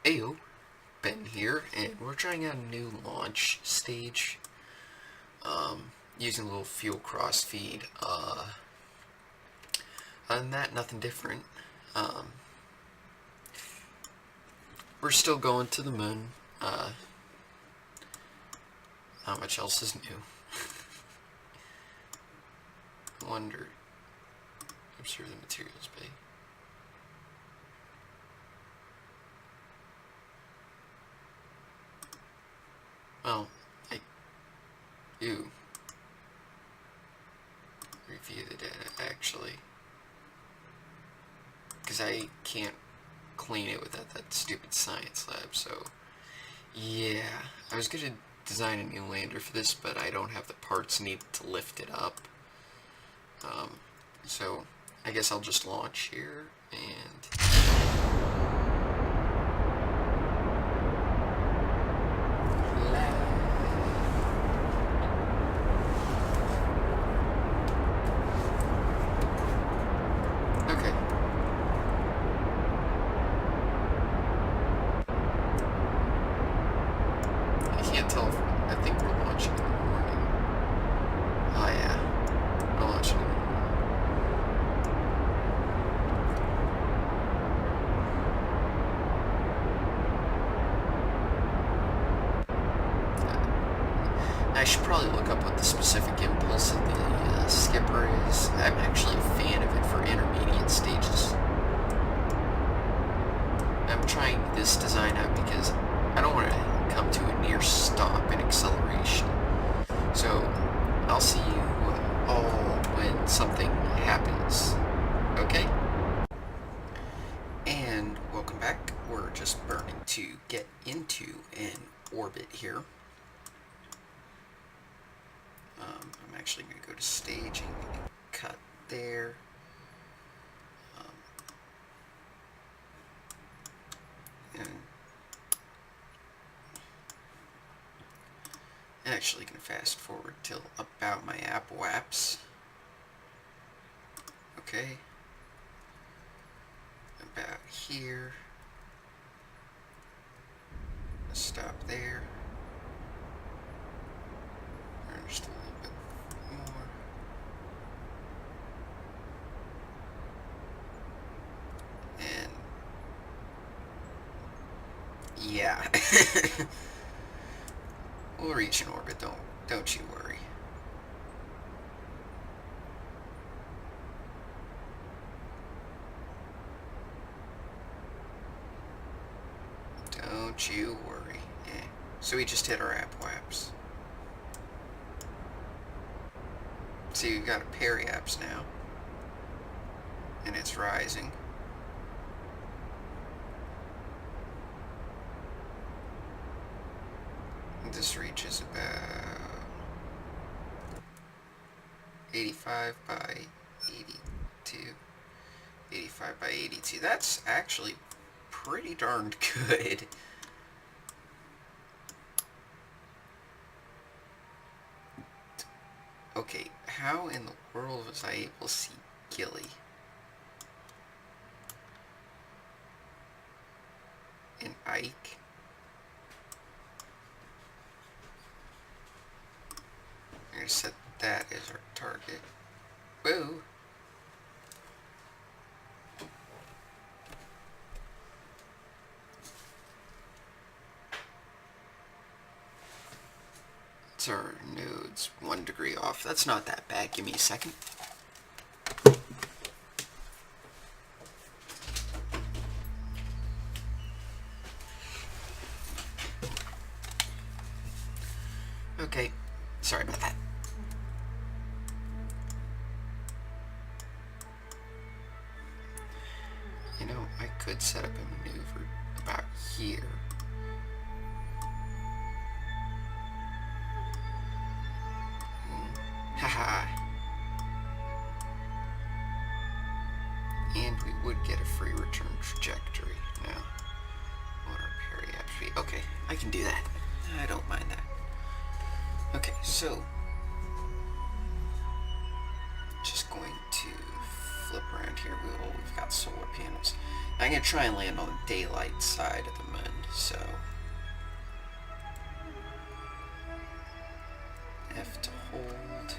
Ayo, Ben here, and we're trying out a new launch stage, using a little fuel cross feed. Other than that, nothing different. Um, we're still going to the moon. Not much else is new. I wonder. I'm sure the materials bay. Well, you review the data actually, because I can't clean it without that stupid science lab. So yeah, I was gonna design a new lander for this, but I don't have the parts needed to lift it up. So I guess I'll just launch here and. Okay. I can't tell if I think we're launching in the morning. Oh yeah, we're launching in the morning. I should probably look up what the specific impulse of the skipper is. I'm actually a fan of it for intermediate stages. I'm trying this design out because I don't want to come to a near stop in acceleration. So I'll see you all when something happens. Okay? And welcome back. We're just burning to get into an orbit here. I'm actually going to go to staging and cut there. And I'm actually going to fast forward till about my app waps. Okay. About here. Stop there. Just a little bit more. And yeah. We'll reach an orbit, don't you worry. Don't you worry. Yeah. So we just hit our app waps. See, we've got a periapse now, and it's rising. This reaches about 85 by 82. 85 by 82. That's actually pretty darn good. Okay, how in the world was I able to see Gilly? And Ike? I'm going to set that as our target. Whoa! It's our nodes 1 degree off. That's not that bad. Give me a second. Okay, sorry about that. You know, I could set up a maneuver about here. Haha. And we would get a free return trajectory. Now, what our periapse be? Okay, I can do that. I don't mind that. Okay, so just going to flip around here. We've got solar panels. I'm going to try and land on the daylight side of the moon. So F to hold.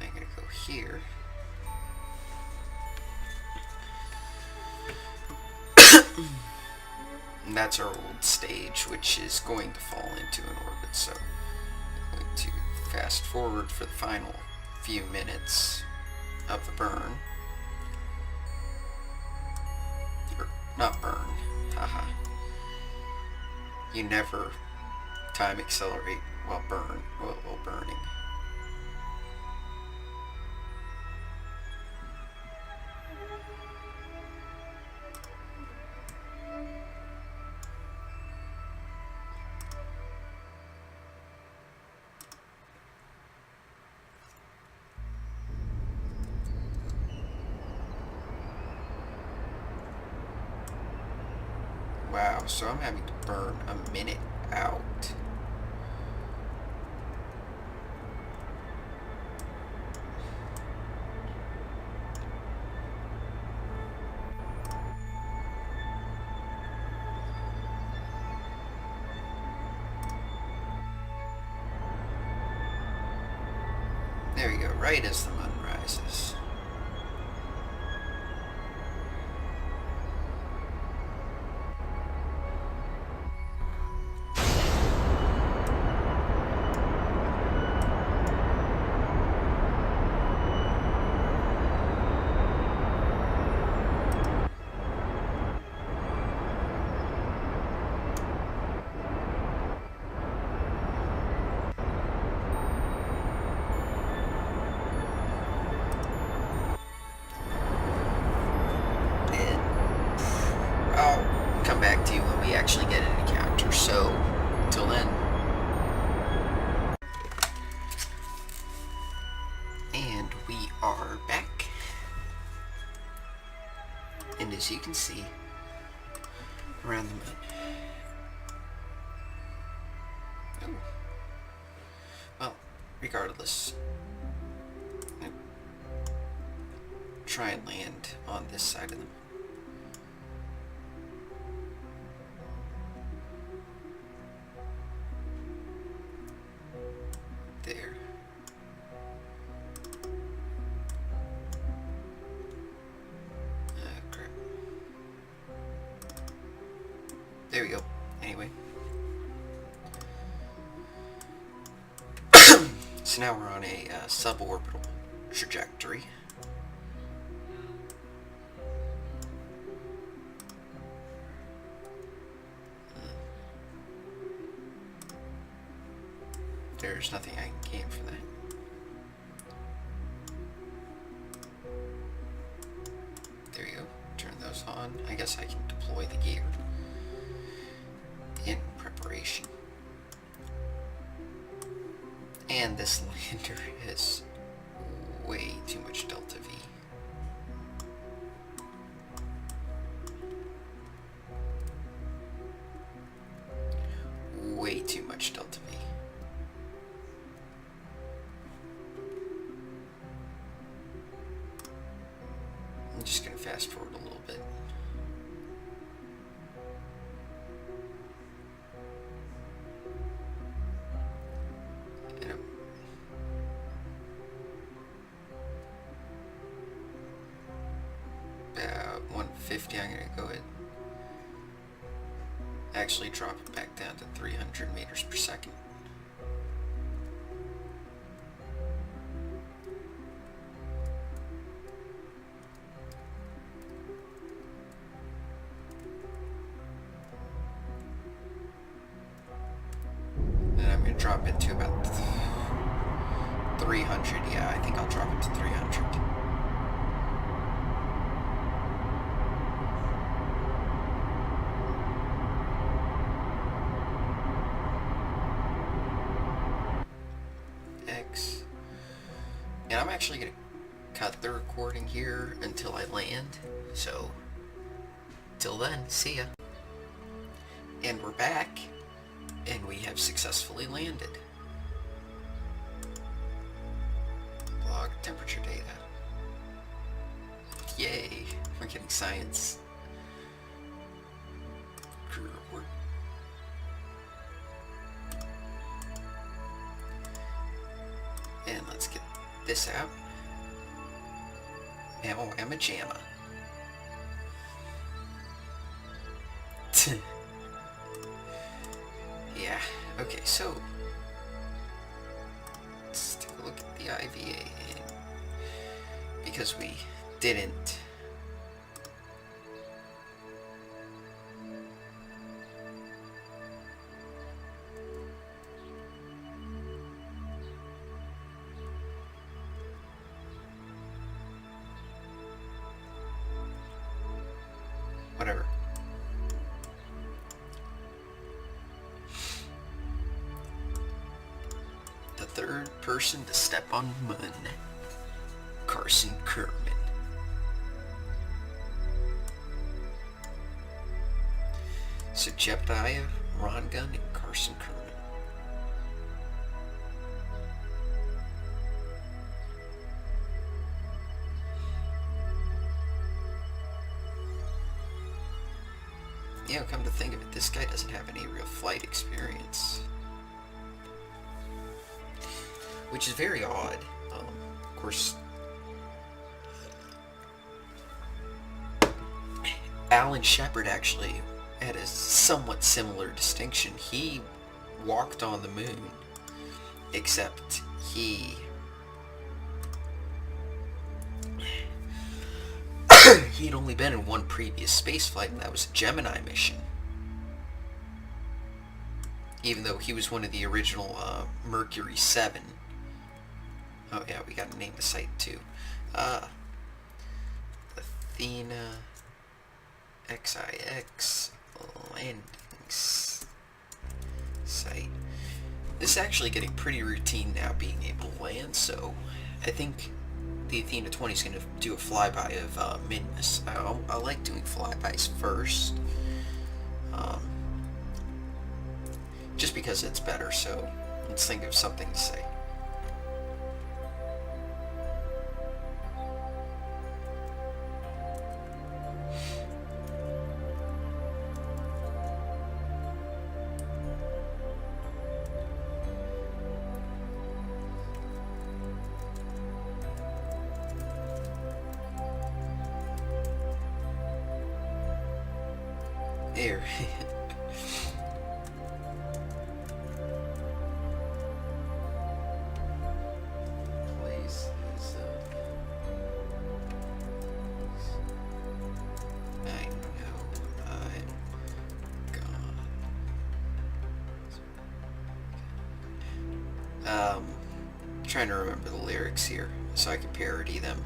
I'm gonna go here. And that's our old stage, which is going to fall into an orbit. So I'm going to fast forward for the final few minutes of the burn. Or not burn, haha. You never time accelerate while burning. Wow, so I'm having to burn a minute out. There we go, right as the moon rises. I'll come back to you when we actually get an encounter. So, until then. And we are back. And as you can see, around the moon. Oh. Well, regardless. Try and land on this side of the moon. There. Crap. There we go. Anyway. So now we're on a suborbital trajectory. There's nothing I can gain from that. There you go. Turn those on. I guess I can deploy the gear in preparation. And this lander has way too much delta V. Way too much delta V. I'm just going to fast forward a little bit. And about 150, I'm going to go ahead actually drop it back down to 300 meters per second. And I'm going to drop it to about 300. Yeah, I think I'll drop it to 300. And I'm actually going to cut the recording here until I land. So, till then, see ya. And we're back, and we have successfully landed. Log temperature data. Yay, we're getting science. Crew this out. Now I'm a jamma. Yeah, okay, so let's take a look at the IVA. Because we didn't whatever. The third person to step on Mun, Carson Kerman. So Jebediah, Ron Gunn, and Carson Kerman. Yeah, come to think of it, this guy doesn't have any real flight experience. Which is very odd. Of course, Alan Shepard actually had a somewhat similar distinction. He walked on the moon, except he'd only been in one previous spaceflight, and that was a Gemini mission. Even though he was one of the original Mercury 7. Oh yeah, we gotta name the site too. Athena XIX landing site. This is actually getting pretty routine now, being able to land, so I think the Athena 20 is going to do a flyby of Minmus. I like doing flybys first, just because it's better, so let's think of something to say. There. Place is I know I'm gone. Trying to remember the lyrics here so I can parody them.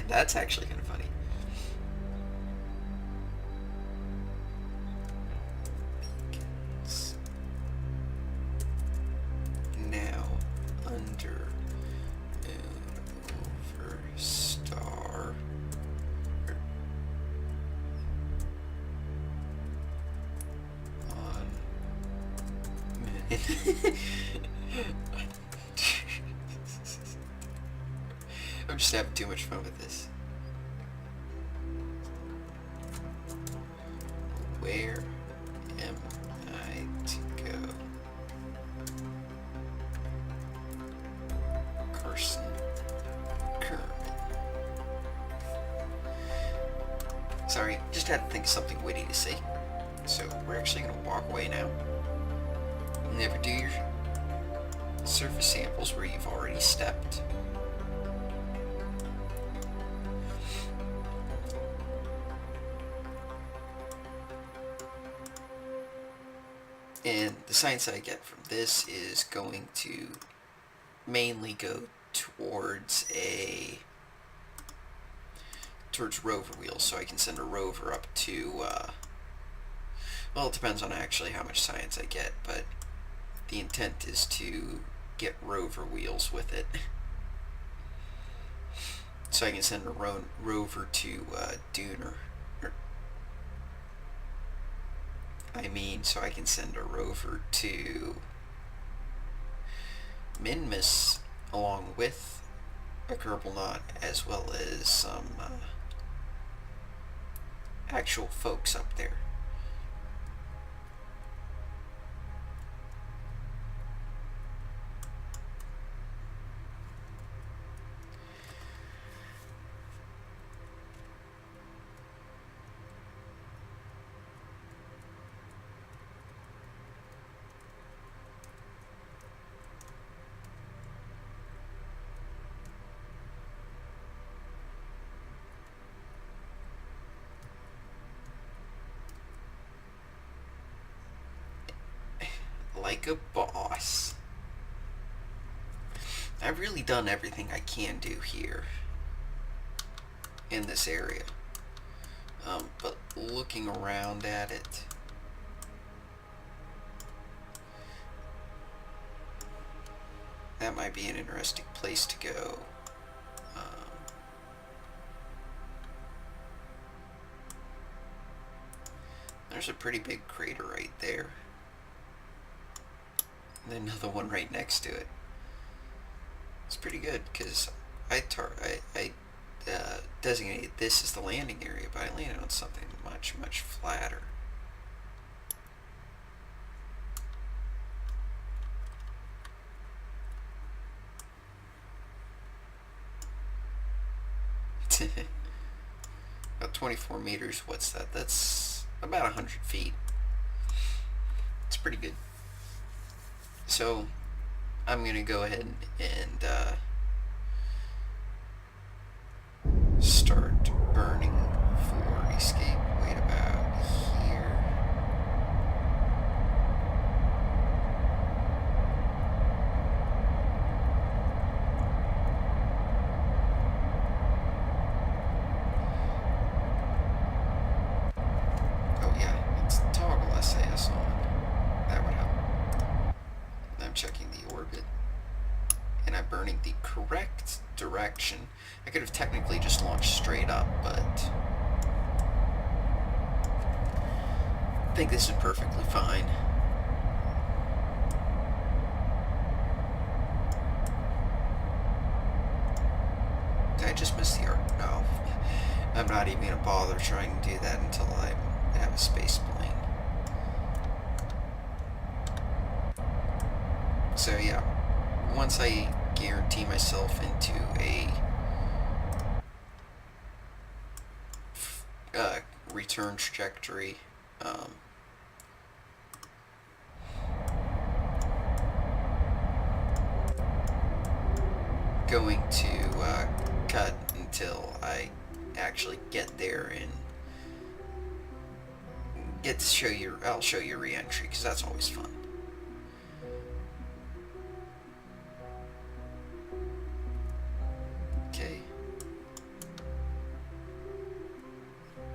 That's actually kind of funny. Beacons. Now under moon over star. On I'm just having too much fun with this. Where am I to go? Carson Kerman. Sorry, just had to think of something witty to say. So we're actually going to walk away now. Never do your surface samples where you've already stepped. And the science that I get from this is going to mainly go towards rover wheels, so I can send a rover up to, well, it depends on actually how much science I get, but the intent is to get rover wheels with it. So I can send a rover to Dune, so I can send a rover to Minmus along with a Kerbal knot, as well as some actual folks up there. Like a boss. I've really done everything I can do here in this area. But looking around at it, that might be an interesting place to go. There's a pretty big crater right there. And then another one right next to it. It's pretty good because I designated this as the landing area, but I landed on something much, much flatter. About 24 meters. What's that? That's about 100 feet. It's pretty good. So I'm gonna go ahead and start burning for escape. Wait about here. Oh yeah, let's toggle SAS on. That would help. I'm checking the orbit, and I'm burning the correct direction. I could have technically just launched straight up, but I think this is perfectly fine. Did I just miss the arc? No. I'm not even going to bother trying to do that until I have a space plane. So yeah, once I guarantee myself into a return trajectory, going to cut until I actually get there and get to show you. I'll show you re-entry because that's always fun.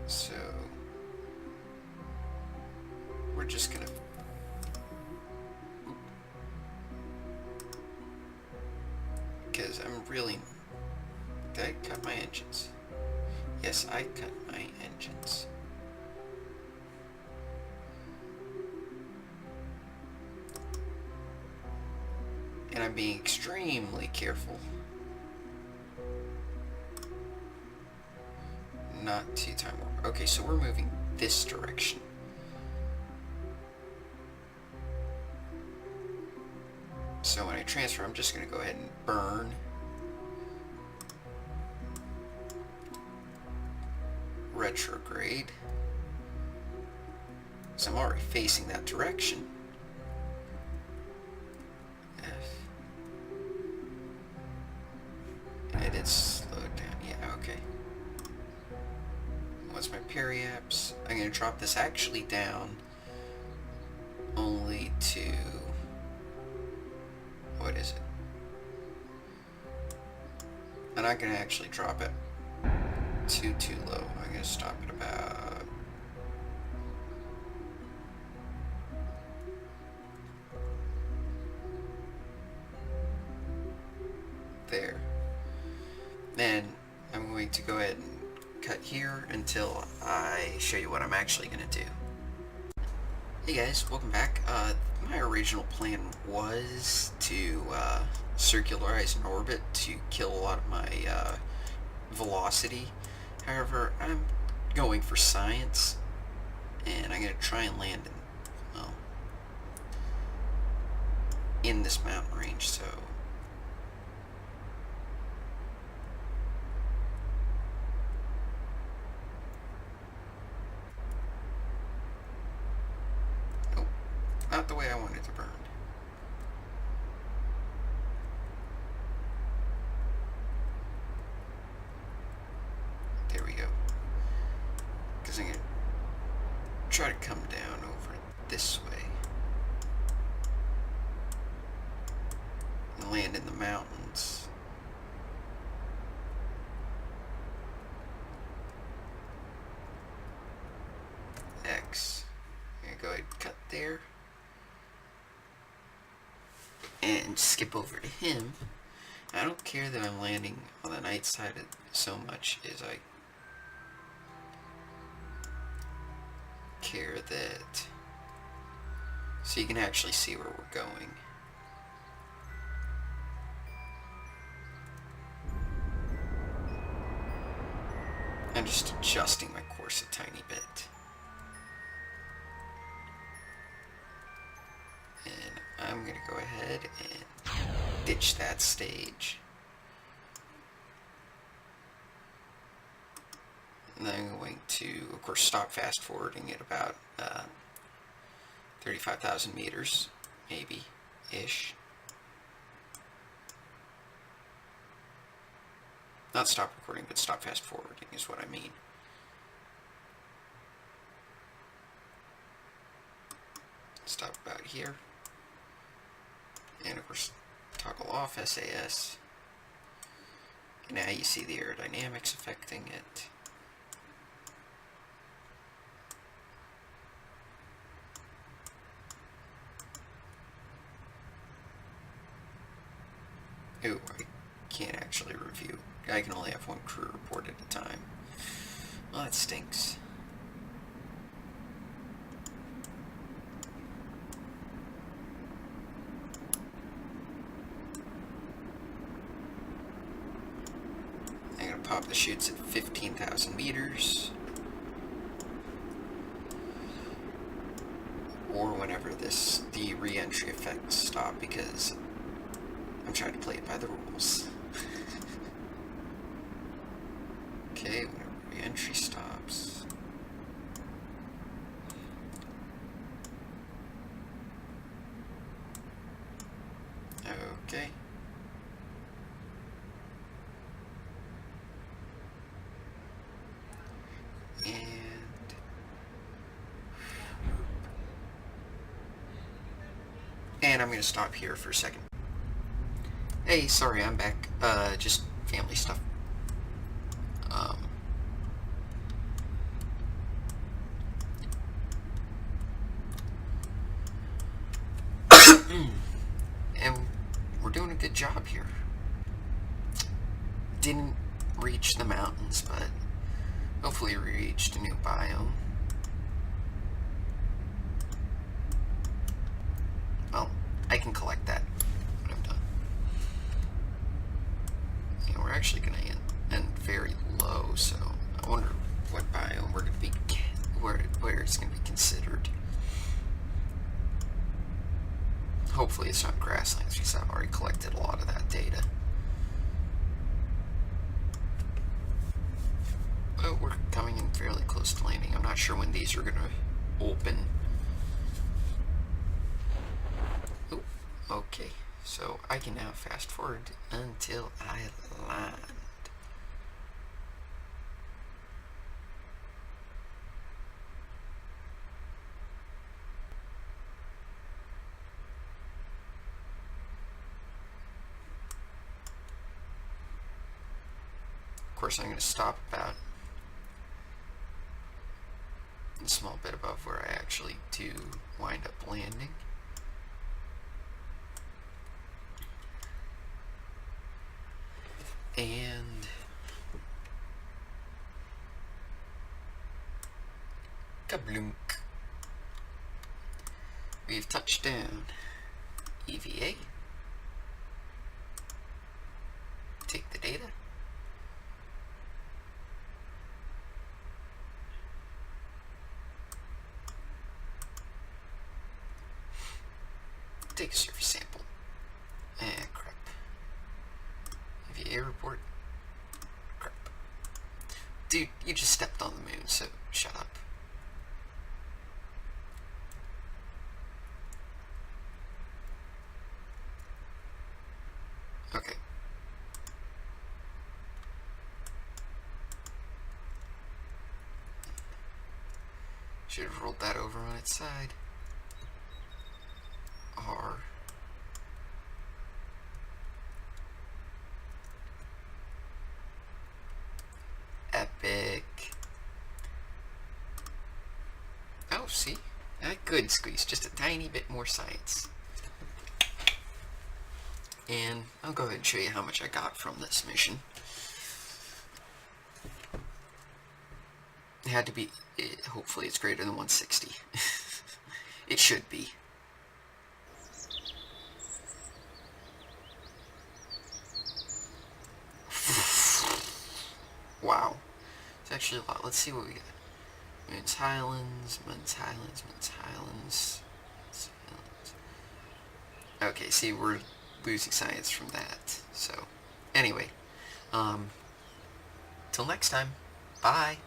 So we're just gonna because I'm really did I cut my engines? Yes, I cut my engines. And I'm being extremely careful not to time warp. Okay, so we're moving this direction. So when I transfer, I'm just going to go ahead and burn. Retrograde. So I'm already facing that direction. F. And I did slow it down. Yeah, okay. What's my periaps? I'm going to drop this actually down only to, what is it? I'm not going to actually drop it too low. I'm going to stop it about there. Then I'm going to go ahead and cut here until I show you what I'm actually going to do. Hey guys, welcome back. my original plan was to circularize an orbit to kill a lot of my velocity. However, I'm going for science, and I'm going to try and land in this mountain range, so not the way I wanted to burn. There we go. Because I'm going to try to come down over this way. And land in the mountains. X. I'm going to go ahead and cut there. And skip over to him. I don't care that I'm landing on the night side so much as I care that so you can actually see where we're going. I'm just adjusting my course a tiny bit. And I'm going to go ahead and ditch that stage. And then I'm going to, of course, stop fast forwarding at about 35,000 meters, maybe-ish. Not stop recording, but stop fast forwarding is what I mean. Stop about here. And of course, toggle off SAS. And now you see the aerodynamics affecting it. Ooh, I can't actually review. I can only have one crew report at a time. Well, that stinks. I'm going to pop the chutes at 15,000 meters. Or whenever the re-entry effects stop, because I'm trying to play it by the rules. Okay, whenever re-entry stops. Okay. And I'm going to stop here for a second. Hey, sorry, I'm back. Just family stuff. And we're doing a good job here. Didn't reach the mountains, but hopefully we reached a new biome. Well, I can collect that when I'm done. And we're actually going to end very low, so I wonder what biome we're going to be, where it's going to be considered. Hopefully it's not grasslands, because I've already collected a lot of that data. But we're coming in fairly close to landing. I'm not sure when these are going to open. Oh, okay. So I can now fast forward until I land. Of course, I'm going to stop about a small bit above where I actually do wind up landing. And kablunk. We've touched down. EVA. Take the data. Take a surface sample. Crap. EVA report. Crap. Dude, you just stepped on the moon, so shut up. Okay. Should have rolled that over on its side. R. Epic. Oh, see? That could squeeze just a tiny bit more science. And I'll go ahead and show you how much I got from this mission. It had to be, hopefully it's greater than 160. It should be. Wow. It's actually a lot. Let's see what we got. Moon's Highlands, Moon's Highlands, Moon's Highlands. Okay, see, we're losing science from that. So, anyway. Till next time. Bye.